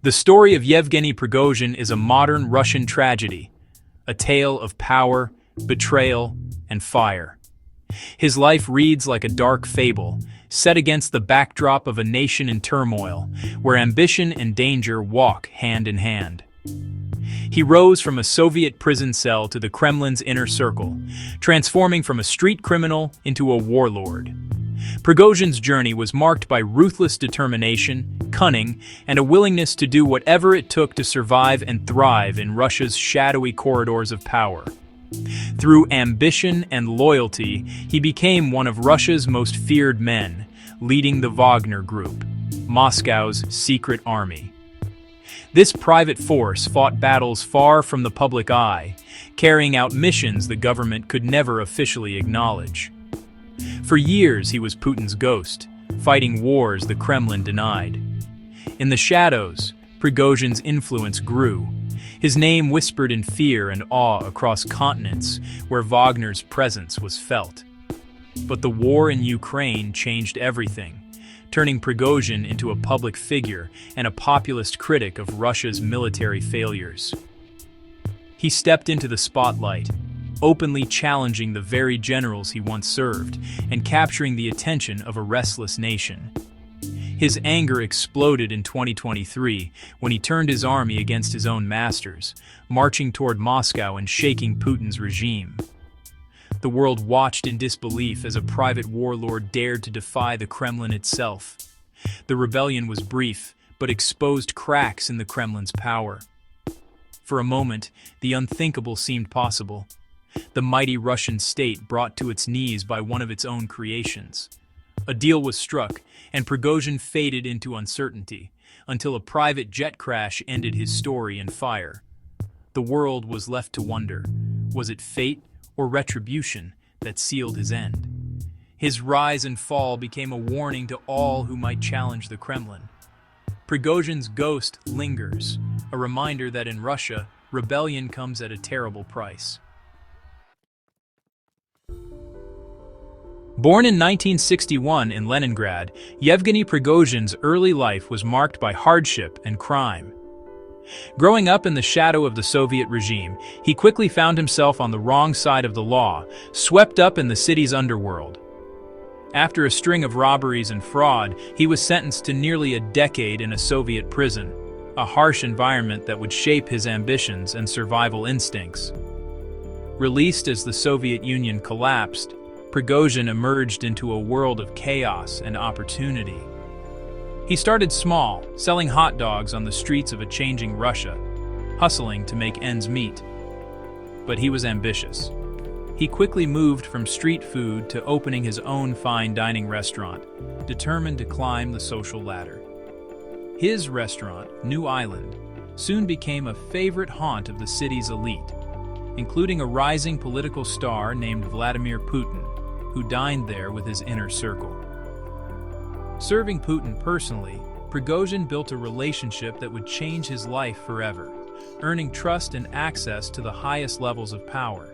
The story of Yevgeny Prigozhin is a modern Russian tragedy, a tale of power, betrayal, and fire. His life reads like a dark fable, set against the backdrop of a nation in turmoil, where ambition and danger walk hand in hand. He rose from a Soviet prison cell to the Kremlin's inner circle, transforming from a street criminal into a warlord. Prigozhin's journey was marked by ruthless determination, cunning, and a willingness to do whatever it took to survive and thrive in Russia's shadowy corridors of power. Through ambition and loyalty, he became one of Russia's most feared men, leading the Wagner Group, Moscow's secret army. This private force fought battles far from the public eye, carrying out missions the government could never officially acknowledge. For years, he was Putin's ghost, fighting wars the Kremlin denied. In the shadows, Prigozhin's influence grew, his name whispered in fear and awe across continents where Wagner's presence was felt. But the war in Ukraine changed everything, turning Prigozhin into a public figure and a populist critic of Russia's military failures. He stepped into the spotlight, openly challenging the very generals he once served and capturing the attention of a restless nation. His anger exploded in 2023 when he turned his army against his own masters, marching toward Moscow and shaking Putin's regime. The world watched in disbelief as a private warlord dared to defy the Kremlin itself. The rebellion was brief, but exposed cracks in the Kremlin's power. For a moment, the unthinkable seemed possible. The mighty Russian state brought to its knees by one of its own creations. A deal was struck, and Prigozhin faded into uncertainty, until a private jet crash ended his story in fire. The world was left to wonder, was it fate or retribution that sealed his end? His rise and fall became a warning to all who might challenge the Kremlin. Prigozhin's ghost lingers, a reminder that in Russia, rebellion comes at a terrible price. Born in 1961 in Leningrad, Yevgeny Prigozhin's early life was marked by hardship and crime. Growing up in the shadow of the Soviet regime, he quickly found himself on the wrong side of the law, swept up in the city's underworld. After a string of robberies and fraud, he was sentenced to nearly a decade in a Soviet prison, a harsh environment that would shape his ambitions and survival instincts. Released as the Soviet Union collapsed, Prigozhin emerged into a world of chaos and opportunity. He started small, selling hot dogs on the streets of a changing Russia, hustling to make ends meet. But he was ambitious. He quickly moved from street food to opening his own fine dining restaurant, determined to climb the social ladder. His restaurant, New Island, soon became a favorite haunt of the city's elite, including a rising political star named Vladimir Putin, who dined there with his inner circle. Serving Putin personally, Prigozhin built a relationship that would change his life forever, earning trust and access to the highest levels of power.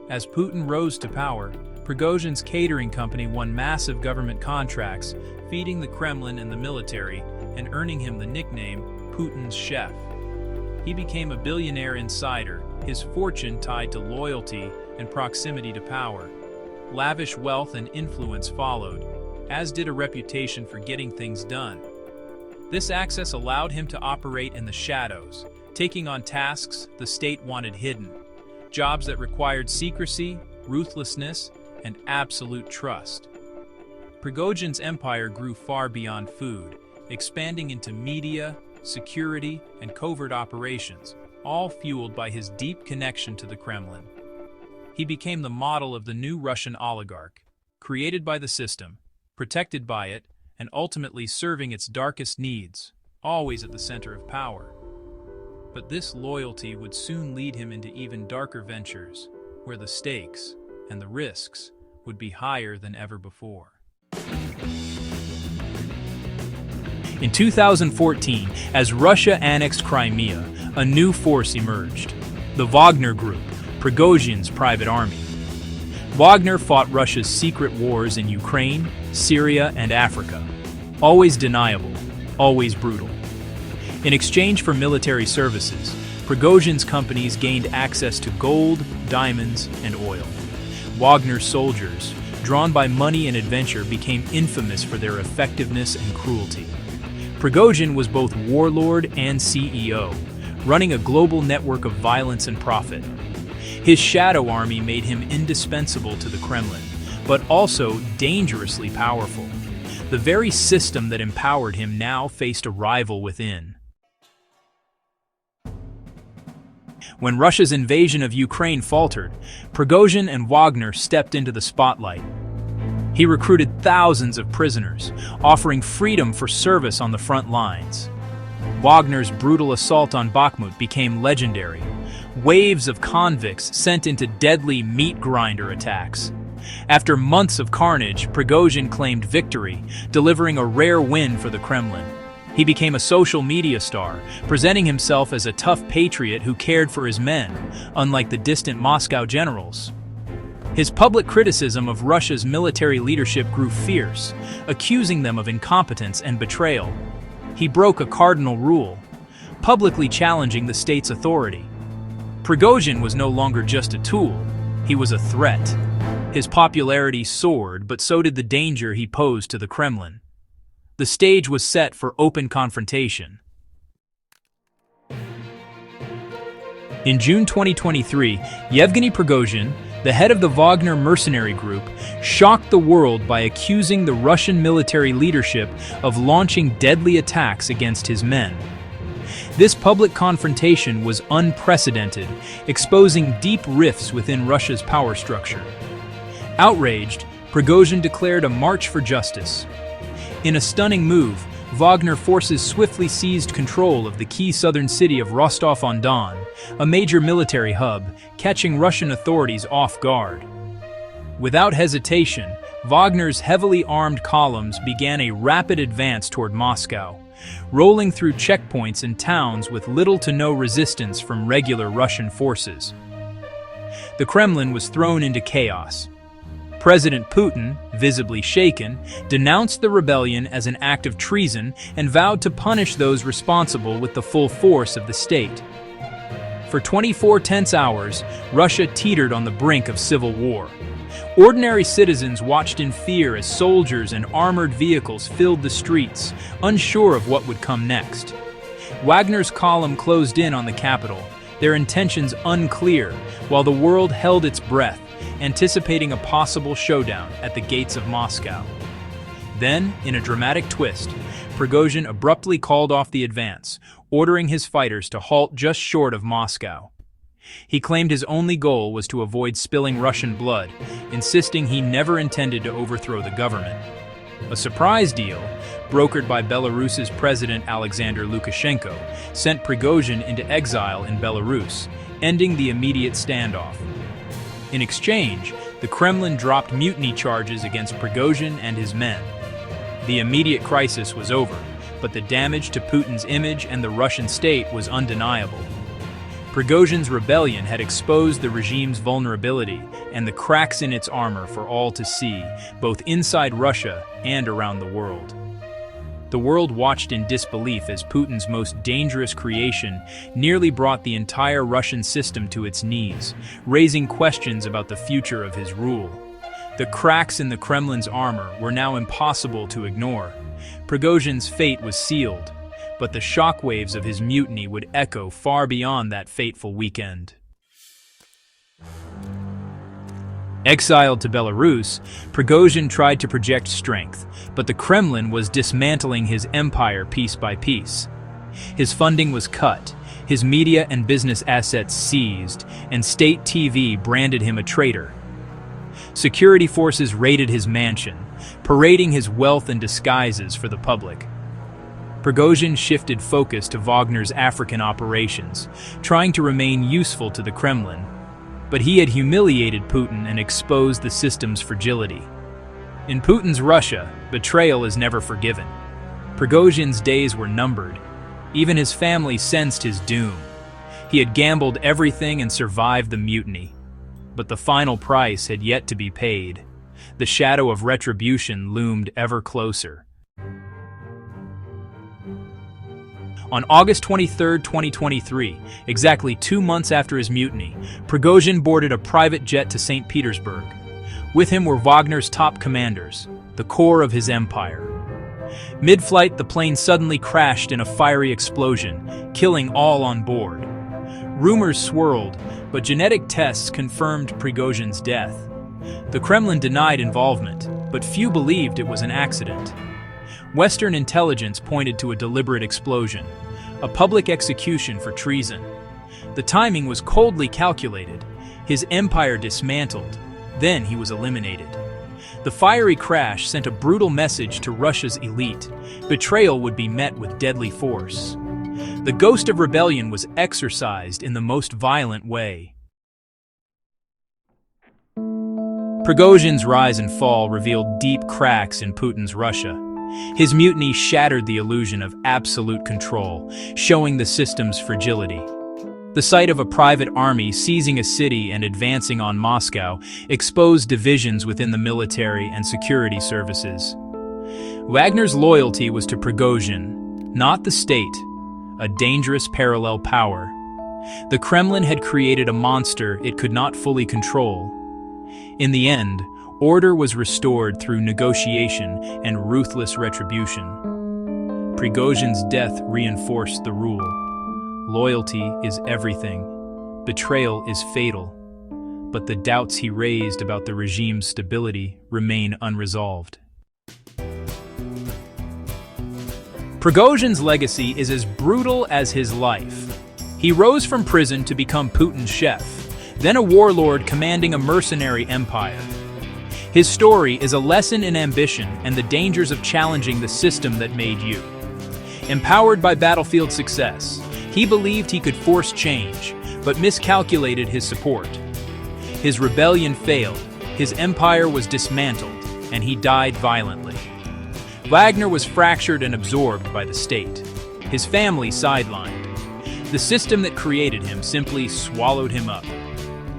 As Putin rose to power, Prigozhin's catering company won massive government contracts, feeding the Kremlin and the military, and earning him the nickname Putin's Chef. He became a billionaire insider, his fortune tied to loyalty and proximity to power. Lavish wealth and influence followed, as did a reputation for getting things done. This access allowed him to operate in the shadows, taking on tasks the state wanted hidden, jobs that required secrecy, ruthlessness, and absolute trust. Prigozhin's empire grew far beyond food, expanding into media, security, and covert operations, all fueled by his deep connection to the Kremlin. He became the model of the new Russian oligarch, created by the system, protected by it, and ultimately serving its darkest needs, always at the center of power. But this loyalty would soon lead him into even darker ventures, where the stakes and the risks would be higher than ever before. In 2014, as Russia annexed Crimea, a new force emerged: the Wagner Group, Prigozhin's private army. Wagner fought Russia's secret wars in Ukraine, Syria, and Africa, always deniable, always brutal. In exchange for military services, Prigozhin's companies gained access to gold, diamonds, and oil. Wagner's soldiers, drawn by money and adventure, became infamous for their effectiveness and cruelty. Prigozhin was both warlord and CEO, running a global network of violence and profit. His shadow army made him indispensable to the Kremlin, but also dangerously powerful. The very system that empowered him now faced a rival within. When Russia's invasion of Ukraine faltered, Prigozhin and Wagner stepped into the spotlight. He recruited thousands of prisoners, offering freedom for service on the front lines. Wagner's brutal assault on Bakhmut became legendary. Waves of convicts sent into deadly meat grinder attacks. After months of carnage, Prigozhin claimed victory, delivering a rare win for the Kremlin. He became a social media star, presenting himself as a tough patriot who cared for his men, unlike the distant Moscow generals. His public criticism of Russia's military leadership grew fierce, accusing them of incompetence and betrayal. He broke a cardinal rule, publicly challenging the state's authority. Prigozhin was no longer just a tool, he was a threat. His popularity soared, but so did the danger he posed to the Kremlin. The stage was set for open confrontation. In June 2023, Yevgeny Prigozhin, the head of the Wagner mercenary group, shocked the world by accusing the Russian military leadership of launching deadly attacks against his men. This public confrontation was unprecedented, exposing deep rifts within Russia's power structure. Outraged, Prigozhin declared a march for justice. In a stunning move, Wagner forces swiftly seized control of the key southern city of Rostov-on-Don, a major military hub, catching Russian authorities off guard. Without hesitation, Wagner's heavily armed columns began a rapid advance toward Moscow, rolling through checkpoints and towns with little to no resistance from regular Russian forces. The Kremlin was thrown into chaos. President Putin, visibly shaken, denounced the rebellion as an act of treason and vowed to punish those responsible with the full force of the state. For 24 tense hours, Russia teetered on the brink of civil war. Ordinary citizens watched in fear as soldiers and armored vehicles filled the streets, unsure of what would come next. Wagner's column closed in on the capital, their intentions unclear, while the world held its breath, anticipating a possible showdown at the gates of Moscow. Then, in a dramatic twist, Prigozhin abruptly called off the advance, ordering his fighters to halt just short of Moscow. He claimed his only goal was to avoid spilling Russian blood, insisting he never intended to overthrow the government. A surprise deal, brokered by Belarus's President Alexander Lukashenko, sent Prigozhin into exile in Belarus, ending the immediate standoff. In exchange, the Kremlin dropped mutiny charges against Prigozhin and his men. The immediate crisis was over, but the damage to Putin's image and the Russian state was undeniable. Prigozhin's rebellion had exposed the regime's vulnerability and the cracks in its armor for all to see, both inside Russia and around the world. The world watched in disbelief as Putin's most dangerous creation nearly brought the entire Russian system to its knees, raising questions about the future of his rule. The cracks in the Kremlin's armor were now impossible to ignore. Prigozhin's fate was sealed, but the shockwaves of his mutiny would echo far beyond that fateful weekend. Exiled to Belarus, Prigozhin tried to project strength, but the Kremlin was dismantling his empire piece by piece. His funding was cut, his media and business assets seized, and state TV branded him a traitor. Security forces raided his mansion, parading his wealth and disguises for the public. Prigozhin shifted focus to Wagner's African operations, trying to remain useful to the Kremlin. But he had humiliated Putin and exposed the system's fragility. In Putin's Russia, betrayal is never forgiven. Prigozhin's days were numbered. Even his family sensed his doom. He had gambled everything and survived the mutiny. But the final price had yet to be paid. The shadow of retribution loomed ever closer. On August 23, 2023, exactly 2 months after his mutiny, Prigozhin boarded a private jet to St. Petersburg. With him were Wagner's top commanders, the core of his empire. Mid-flight, the plane suddenly crashed in a fiery explosion, killing all on board. Rumors swirled, but genetic tests confirmed Prigozhin's death. The Kremlin denied involvement, but few believed it was an accident. Western intelligence pointed to a deliberate explosion, a public execution for treason. The timing was coldly calculated. His empire dismantled, then he was eliminated. The fiery crash sent a brutal message to Russia's elite. Betrayal would be met with deadly force. The ghost of rebellion was exorcised in the most violent way. Prigozhin's rise and fall revealed deep cracks in Putin's Russia. His mutiny shattered the illusion of absolute control, showing the system's fragility. The sight of a private army seizing a city and advancing on Moscow exposed divisions within the military and security services. Wagner's loyalty was to Prigozhin, not the state, a dangerous parallel power. The Kremlin had created a monster it could not fully control. In the end, order was restored through negotiation and ruthless retribution. Prigozhin's death reinforced the rule. Loyalty is everything. Betrayal is fatal. But the doubts he raised about the regime's stability remain unresolved. Prigozhin's legacy is as brutal as his life. He rose from prison to become Putin's chef, then a warlord commanding a mercenary empire. His story is a lesson in ambition and the dangers of challenging the system that made you. Empowered by battlefield success, he believed he could force change, but miscalculated his support. His rebellion failed, his empire was dismantled, and he died violently. Wagner was fractured and absorbed by the state. His family sidelined. The system that created him simply swallowed him up.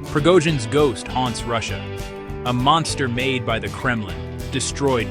Prigozhin's ghost haunts Russia. A monster made by the Kremlin, destroyed